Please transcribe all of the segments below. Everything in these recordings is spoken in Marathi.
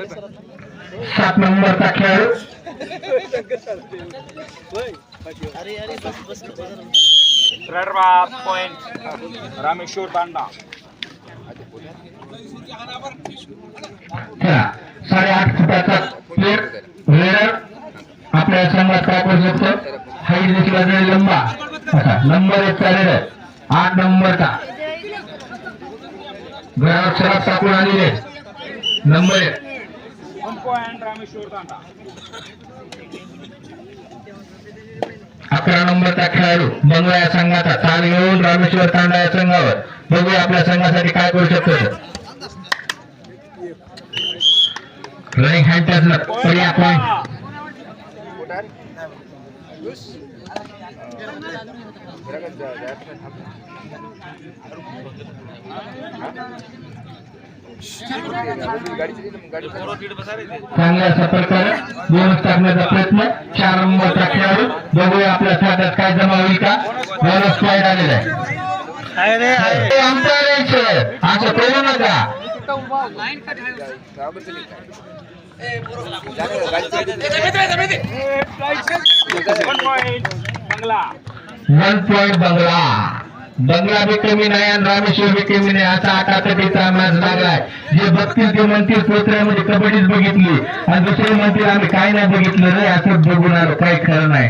7 नंबरचा खेळाडू पॉइंट रामेश्वर तांडा 8.5 फुटाचा प्लेअर रेडर आपल्या संघात काय करू शकतो हाईट देखील लंबा असा नंबर 1 चा रेडर 8 नंबरचा ग्राहक सराफ टाकून आलेले नंबर 1 पॉइंट रामेश्वर तांडा 11 नंबरचा खेळाडू बंगला या संघाचा ताल घेऊन रामेश्वर तांडा या संघावर बघूया आपल्या संघासाठी काय करू शकतो रनिंग हँड टचला पहिला पॉइंट चांगल्या अशा प्रकारे बोनस टाकण्याचा प्रयत्न 4 नंबरचा खेळाडू बघूया आपल्या खात्यात काय जमा होईल का बोनस पॉइंट आलेला आहे असं करू नका 1 पॉइंट बंगला बी कमी नाही आणि रामेश्वर बी कमी नाही असा आटातटीचा मॅच लागलाय जे बघतील ते म्हणतील पोत्र्यामध्ये कबड्डीच बघितली आणि दुसरे म्हणतील आम्ही काय नाही बघितलं रे असं बघून आलो काही खरं नाही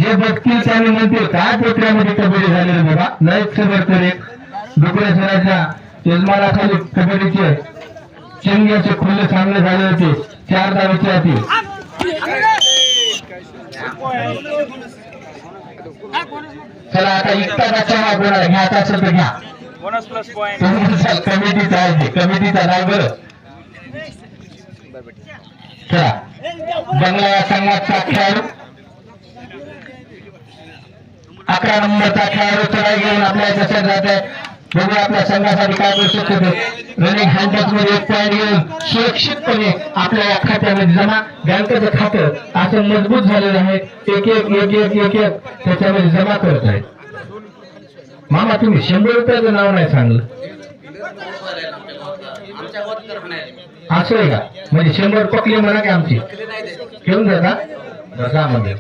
जे बघतील त्यांनी म्हणतील काय पोत्र्यामध्ये कबड्डी झाली रे बाबा नाहीच खबर तर एक डुकरे सराच्या यजमानाखाली कबड्डीचे चंगी असे खुल्ले सामने झाले होते 4 धावेचे होते चला आता इतका चहा कोणाला घ्यायचा असेल तर घ्या बोनस प्लस पॉइंट कमिटीचा आहे कमिटीचा नाही बरं चला बंगला या संघाचा खेळाडू 11 नंबरचा खेळाडू चढाई घेऊन आपल्या याच्यासाठी जात आहे बघूया आपल्या संघासाठी काय करू शकतो रनिंग हँडटच मध्ये 1 पॉइंट घेऊन सुरक्षितपणे आपल्या या खात्यामध्ये जमा बँकेचं खातं असं मजबूत झालेलं आहे एक त्याच्यामध्ये जमा करत आहे मामा तुम्ही 100 रुपयाचं नाव नाही सांगलं असं आहे का म्हणजे 100 पकले म्हणा की आमची घेऊन जाता रसामध्ये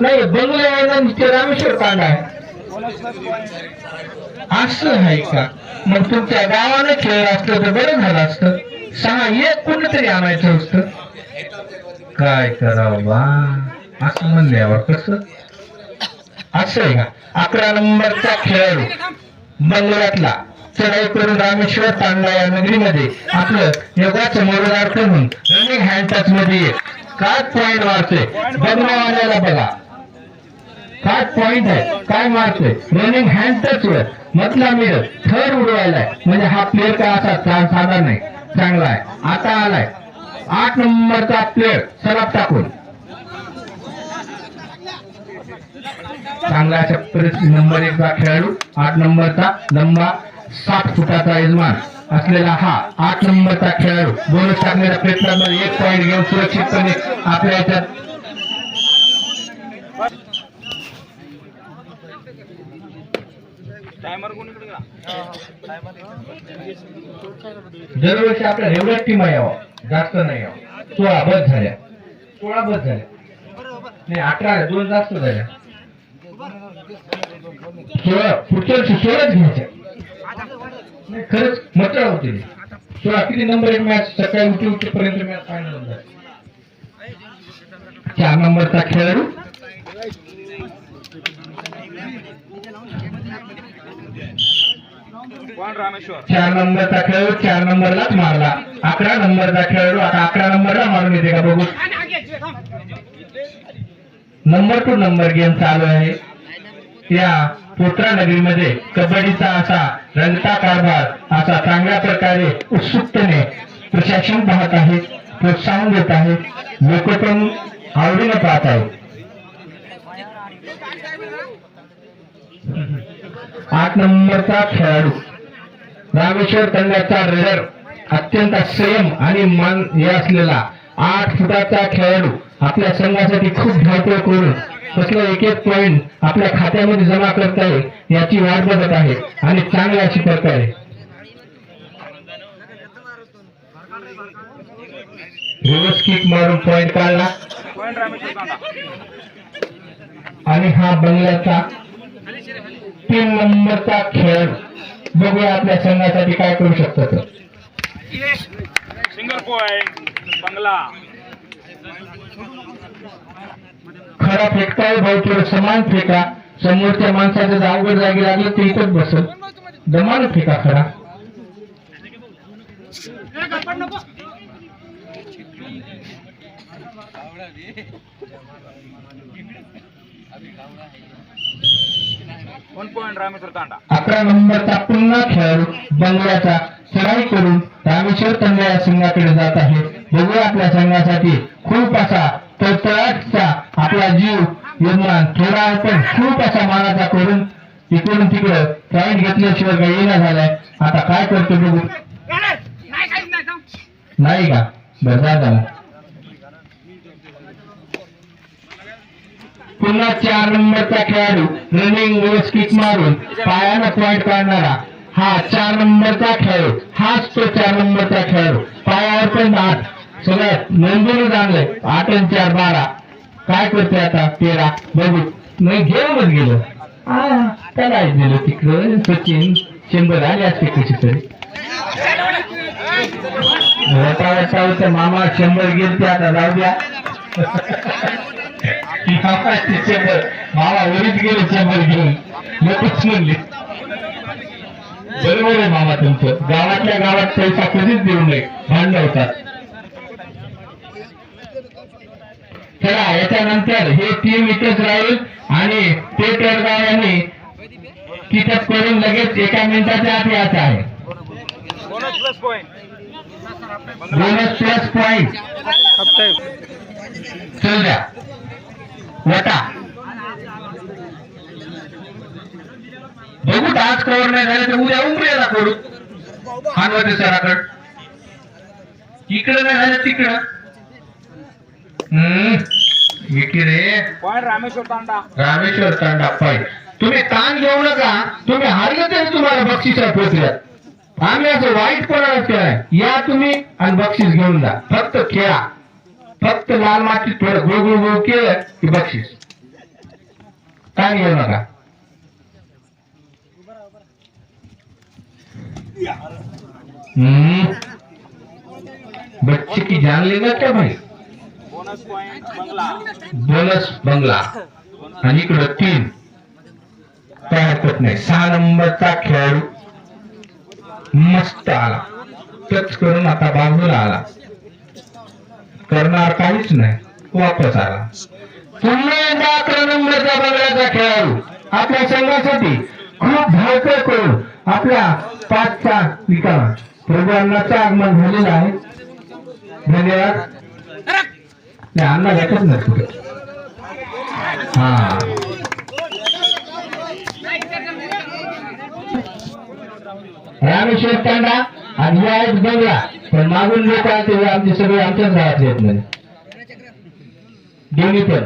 नाही बंगले आहे रामेश्वर तांडा आहे असं आहे का मग तुमच्या गावानं खेळ असतं तर बरं झालं असतं 6-1 कोणतरी आणायचं असतं काय करावं बा असं म्हणल्यावर कसं असं आहे का 11 नंबरचा खेळाडू बंगल्यातला चढाई करून रामेश्वर तांडा या नगरीमध्ये आपलं योगाचं मोरदार करून रनिंग हँड टच मध्ये काय पॉइंट मारतोय बंगल्यावाल्याला बघा काय पॉइंट आहे काय मारतोय रनिंग हँड टच वर म्हटला मी थर उडवायलाय म्हणजे हा प्लेअर काय असा साधा नाही चांगला आहे आता आलाय 8 नंबरचा प्लेअर सराफ टाकून चांगला अशा परिस्थिती नंबर 1 चा खेळाडू 8 नंबरचा लंबा 60 फुटाचा यजमान असलेला हा 8 नंबरचा खेळाडू बोनस टाकण्याच्या प्रयत्नामध्ये 1 पॉइंट घेऊन सुरक्षितपणे आपल्या याच्यात दरवर्षी आपल्या एवढ्या टीमा यावं जास्त नाही यावं 16 बस झाल्या नाही 18 2 जास्त झाल्या 16 पुढच्या वर्षी 16च घ्यायच्या खरंच मजा होते 16 किती नंबर 1 मॅच सकाळी उठी पर्यंत मॅच फायनल होता 4 नंबरचा खेळाडू 4 नंबरचा खेळाडू 4 नंबरलाच मारला 11 नंबरचा खेळाडू आता 11 नंबरला मारून येते का बघू नंबर टू नंबर गेम चालू आहे या पोत्रा नगरीमध्ये कबड्डीचा असा रंगता कारभार असा चांगल्या प्रकारे उत्सुकतेने प्रशासन पाहत आहे प्रोत्साहन देत आहे लोक पण आवडीने पाहत आहेत 8 नंबरचा खेळाडू रामेश्वर तांड्याचा रेडर अत्यंत संयम आणि मान हे असलेला 8 फुटाचा खेळाडू आपल्या संघासाठी खूप धावपळ करून कसला 1-1 पॉइंट आपल्या खात्यामध्ये जमा करत आहे याची वाट बघत आहे आणि चांगल्या अशी प्रकारे रिव्हर्स किक मारून पॉइंट काढला पॉइंट रामेश्वर तांडा. आणि हा बंगल्याचा 3 नंबरचा खेळ. बघूया आपल्या संघासाठी काय करू शकतो तो. सिंगल पॉइंट बंगला. खरा फेकताय भाऊ, थोडं समान फेका. समोरच्या माणसाचं जर अवघड जागी लागलं ते इथंच बसल. दमान फेका खरा. वन पॉइंट रामेश्वर तांडा. 11 नंबरचा पुन्हा खेळाडू बंगल्याचा चढाई करून रामेश्वर तांडा या संघाकडे जात आहे. बघूया आपल्या संघासाठी खूप असा तळतळाटचा आपला जीव निर्माण थोडा पण खूप असा मानाचा करून इकडून तिकडं पॉईंट घेतल्याशिवाय काही येणं झालाय. आता काय करतो बघू. नाही का बरं झालं. पुन्हा 4 नंबरचा खेळाडू रनिंग रिव्हर्स किक मारून पायानं पॉइंट काढणारा हा 4 नंबरचा खेळाडू. हाच तो 4 नंबरचा खेळाडू. पायावर पण 8 सगळ्यात नोंदवून आणलंय. 8 आणि 4 12. काय करतोय आता 13. बघू नाही घेऊनच गेलो. त्याला दिलं तिकडं सचिन 100 आले असते कशी तरी. वटा मामा 100 गेलते. आता जाऊ द्या. मामा वरीच गेले 100 घेऊन. नकोच म्हणले. बरोबर आहे मामा तुमचं. गावातल्या गावात पैसा कधीच देऊ नये, भांडण होतात. चला याच्यानंतर हे टीम इथेच राहील आणि ते तळगाव यांनी तिथंच करून लगेच 1 मिनिटाच्या आत यायचं आहे. Bonus plus point. Bonus plus point. चल द्या वटा. बघू आज कवर नाही झाले तर उद्या उमरेला करू. हानवते सराकड. इकडं नाही झालं तिकडं. रे पॉइंट रामेश्वर तांडा. रामेश्वर तांडा पॉइंट. तुम्ही ताण घेऊ नका. तुम्ही हारले तरी तुम्हाला बक्षीस पोचल्यात. आम्ही असं वाईटपणा केलाय. या तुम्ही आणि बक्षीस घेऊन जा. फक्त खेळा. फक्त लाल मातीत थोडं गोळ गोळ केलं की बक्षीस. ताण घेऊ नका. बच्चे की जान लेगा क्या भाई. बोनस पॉइंट बंगला. बोनस बंगला. आणि इकडं 3. काय हरकत नाही. 6 नंबरचा खेळाडू मस्त आला. टच करून आता बाजूला आला. करणार काहीच नाही. वापस आला. पुन्हा एकदा 11 नंबरचा बंगल्याचा खेळाडू आपल्या संघासाठी खूप धावपळ करून आपल्या 5चा विकास प्रभूंचं आगमन झालेलं आहे. धन्यवाद. नाही अण्णा भेटत नाही कुठे. हा रामेश्वर तांडा आणि हे आहेत बंगला. पण मागून लोक आले आमचे सगळे आमच्याच गावातले आहेत म्हणजे दोन्ही पण.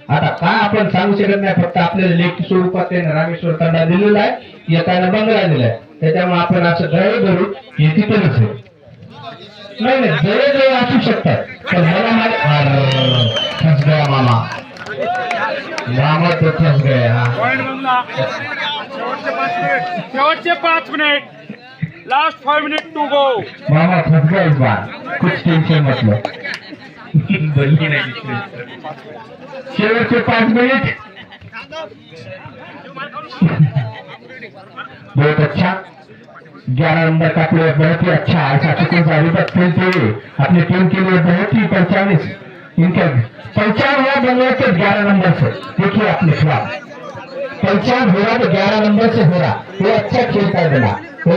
आता काय आपण सांगू शकत नाही. फक्त आपल्याला लेखी स्वरूपात त्याने रामेश्वर तांडा दिलेला आहे. एकाने बंगला दिलाय. त्याच्यामुळे आपण असं गळे धरू हे तिथंच आहे. नाही नाही जवळ असू शकतात. पण मला फस गया मामा. मामा तो फस गया. पॉइंट बंगला. शेवटचे 5 मिनिट. Last 5 minute to go. मामा फस गया इस बार. कुछ टेंशन मतलब बल्ली नाही. शेवटचे 5 मिनिट. बहुत अच्छा. 11 नंबर का प्लेयर बहुत ही अच्छा. ऐसा चुकून अभी तक खेलते हुए अपनी टीम के लिए बहुत ही 45 इनका 55 हुआ बंगला से 11 नंबर से. देखिए अपने खिलाफ 55 हो रहा तो 11 नंबर से हो रहा. वो अच्छा खेलता है बना. वो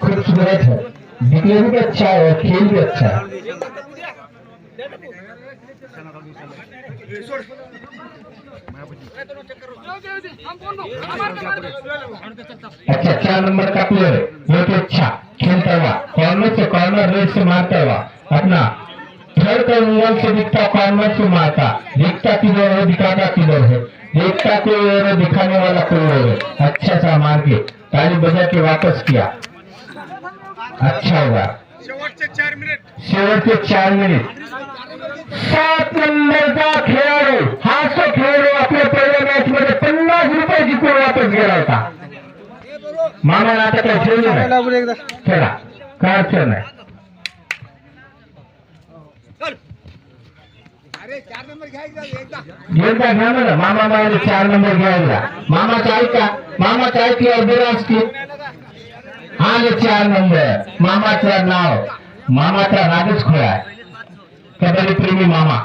खूबसूरत है. दिखने में भी अच्छा है और खेल भी अच्छा है. अच्छा 4 नंबर का प्लेयर बहुत अच्छा खेलता हुआ. कॉर्नर से कॉर्नर रेस से मारता हुआ. अपना थर्ड एंगल से दिखता. कॉर्नर से मारता. दिखता किधर है दिखाता किधर है. देखता कोई और है दिखाने वाला कोई और है. अच्छा सा मार के ताली बजा के वापस किया. अच्छा हुआ. शेवटचे 4 मिनिट 7 नंबरचा खेळाडू हा तो खेळाडू आपल्या पहिल्या मॅच मध्ये 50 रुपये जिंकून वापस गेला होता. मामाला आता काही खेळलो नाही. खेळा काय अडचण नाही. एकदा घ्या मला मामा मला 4 नंबर घ्यायला. मामाचं ऐका, मामाचं ऐकल्यावर बरं असते. आणि 4 नंबर मामाचं नाव, मामाचा नादच खोळा आहे. कबड्डी प्रेमी मामा,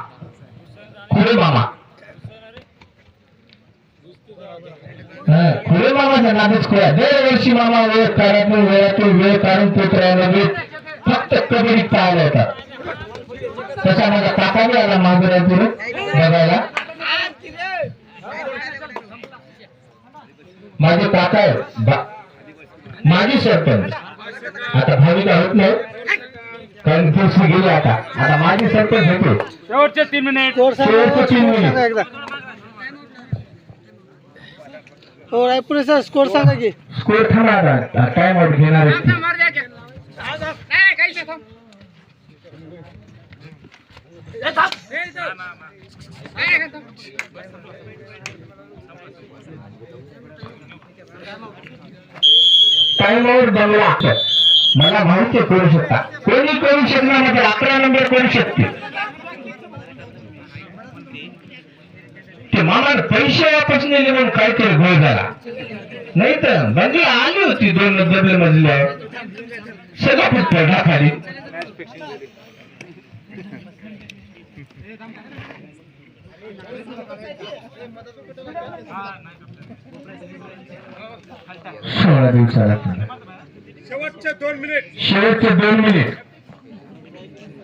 खुले मामा, खुले मामाचा नादच खोळा. दरवर्षी मामा वेळातून वेळ काढून पुत्राला फक्त कबड्डी पाहायला येतात. तसा माझा काका बी आला मागुरातून बघायला. माझे काका आहे माझी सरपंच. आता भाविका होत नाही कारण कुर्सी गेली. आता माझी सरपंच होते. शेवटचे 3 मिनिट. शेवटचे 3 मिनिट. रायपुरेचा स्कोर सांगा की. स्कोर थांबा टाइम आउट घेणार आहे. टाइम आउट बंगला मला माहिती करू शकता. कोणी करू शकणार नाही. 11 नंबर करू शकते. ते मामाने पैसे वापस नेले म्हणून काहीतरी गोळ झाला. नाही तर बंगला आली होती 2 डबल मजल्या सगळा फुट पडला खाली. शेवटचे 2 मिनिट. शेवटचे 2 मिनिट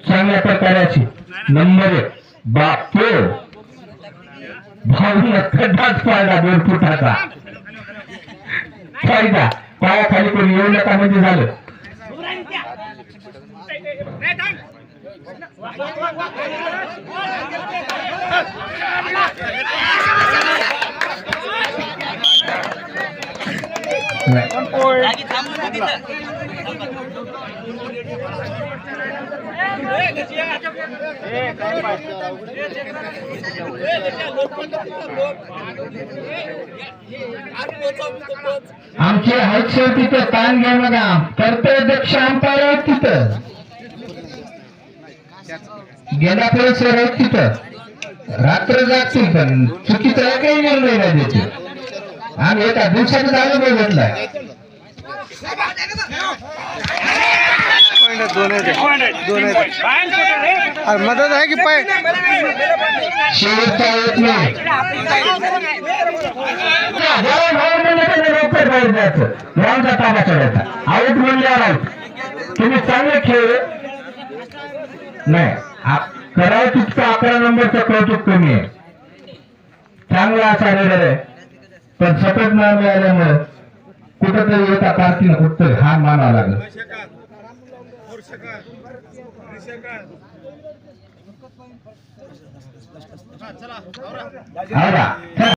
चांगल्या प्रकाराची. नंबर 1 बापू भाऊला खड्डाच पाडला 2 फुटाचा. फायदा पायाखाली कोणी येऊ नका म्हणजे झालं. आमचे हाईट तिथं ताण घेऊ नका. कर्तव्यदक्ष अंपायर आहेत तिथं. गेला सर आहेत तिथं. रात्र जागतील पण चुकीचा काही निर्णय नाही देते. आम्ही एका दिवसातच अनुभव घेतलाय. मदत आहे की पाय शेवटचा येत नाही. लवकर बाहेर जायचं. ग्राउंडचा ताबा चढायचा. आऊट म्हणल्यावर आऊट. तुम्ही चांगले खेळ नाही करावं तितकं 11 नंबरचं कौतुक कमी आहे. चांगला असा रेडर आहे पण सतत न मिळाल्यामुळे कुठंतरी एका पार्टीनं कुठतरी हार मानावा लागला. चला